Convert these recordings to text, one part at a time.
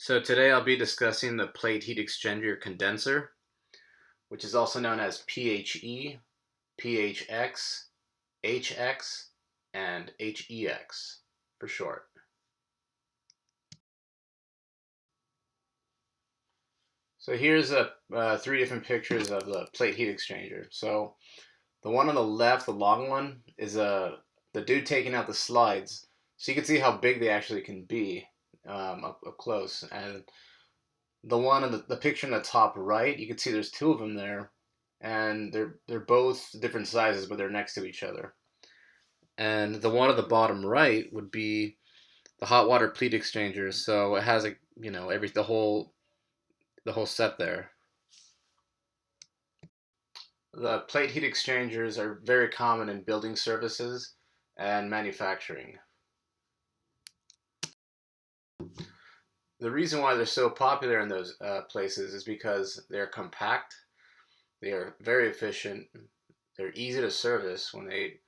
So today I'll be discussing the plate heat exchanger condenser, which is also known as PHE, PHX, HX, and HEX for short. So here's three different pictures of the plate heat exchanger. So the one on the left, the long one, is the dude taking out the slides. So you can see how big they actually can be up close. And the one in the picture in the top right, you can see there's two of them there, and they're both different sizes, but they're next to each other. And the one at the bottom right would be the hot water plate exchanger. So it has the whole set there. The plate heat exchangers are very common in building services and manufacturing. The reason why they're so popular in those places is because they're compact, they are very efficient, they're easy to service when they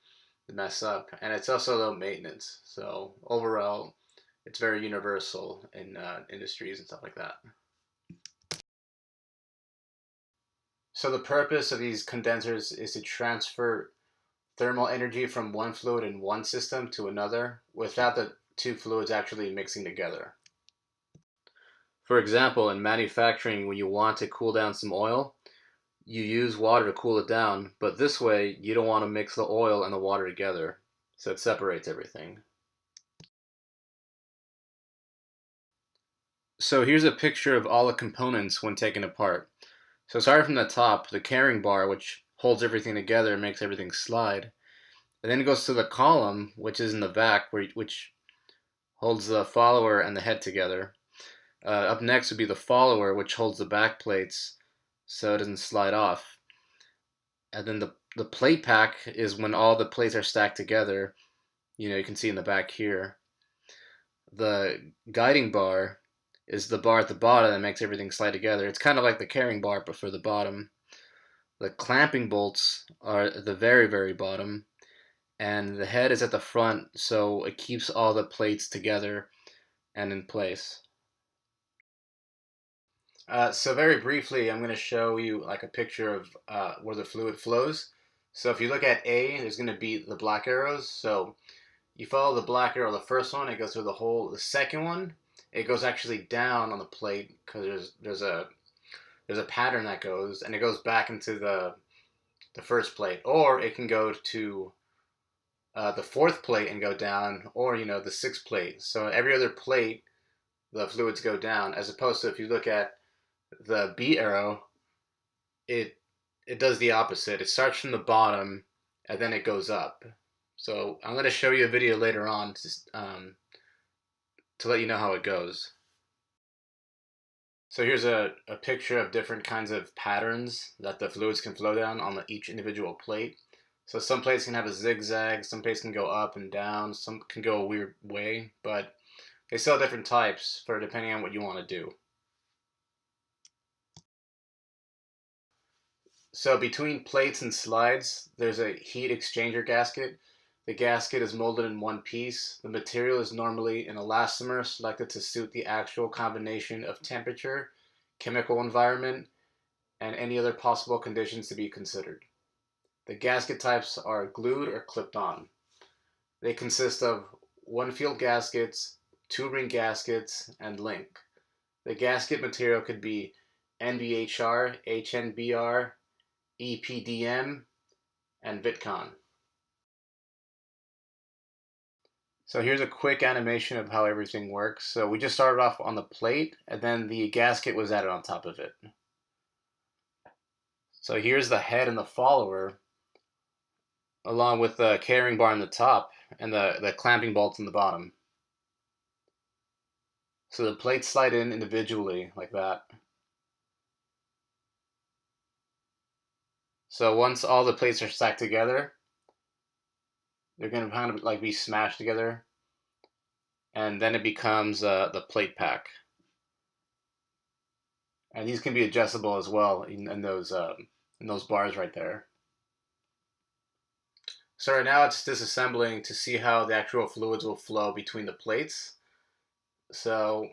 mess up, and it's also low maintenance. So overall, it's very universal in industries and stuff like that. So the purpose of these condensers is to transfer thermal energy from one fluid in one system to another without the two fluids actually mixing together. For example, in manufacturing, when you want to cool down some oil, you use water to cool it down, but this way you don't want to mix the oil and the water together, so it separates everything. So here's a picture of all the components when taken apart. So starting from the top, the carrying bar, which holds everything together and makes everything slide. And then it goes to the column, which is in the back, which holds the follower and the head together. Up next would be the follower, which holds the back plates so it doesn't slide off. And then the plate pack is when all the plates are stacked together. You can see in the back here. The guiding bar is the bar at the bottom that makes everything slide together. It's kind of like the carrying bar, but for the bottom. The clamping bolts are at the very, very bottom, and the head is at the front, so it keeps all the plates together and in place. So very briefly, I'm going to show you like a picture of where the fluid flows. So if you look at A, there's going to be the black arrows. So you follow the black arrow, the first one, it goes through the hole. The second one, it goes actually down on the plate because there's a pattern that goes, and it goes back into the first plate, or it can go to the fourth plate and go down, or the sixth plate. So every other plate, the fluids go down, as opposed to if you look at the B arrow, it it does the opposite. It starts from the bottom and then it goes up. So I'm going to show you a video later on to let you know how it goes. So here's a picture of different kinds of patterns that the fluids can flow down on each individual plate. So some plates can have a zigzag, some plates can go up and down, some can go a weird way, but they sell different types for depending on what you want to do. So between plates and slides, there's a heat exchanger gasket. The gasket is molded in one piece. The material is normally an elastomer selected to suit the actual combination of temperature, chemical environment, and any other possible conditions to be considered. The gasket types are glued or clipped on. They consist of one-field gaskets, two-ring gaskets, and link. The gasket material could be NBHR, HNBR, EPDM, and VITCON. So here's a quick animation of how everything works. So we just started off on the plate, and then the gasket was added on top of it. So here's the head and the follower, along with the carrying bar on the top and the clamping bolts in the bottom. So the plates slide in individually like that. So once all the plates are stacked together, they're going to kind of like be smashed together, and then it becomes the plate pack. And these can be adjustable as well in those bars right there. So right now it's disassembling to see how the actual fluids will flow between the plates. So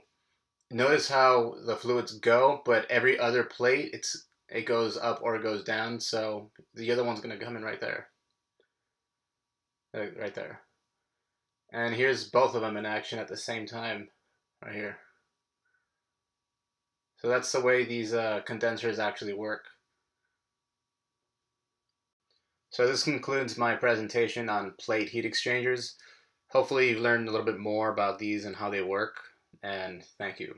Notice how the fluids go, but every other plate, it goes up or it goes down, so the other one's going to come in right there. Right there. And here's both of them in action at the same time, right here. So that's the way these condensers actually work. So this concludes my presentation on plate heat exchangers. Hopefully you've learned a little bit more about these and how they work, and thank you.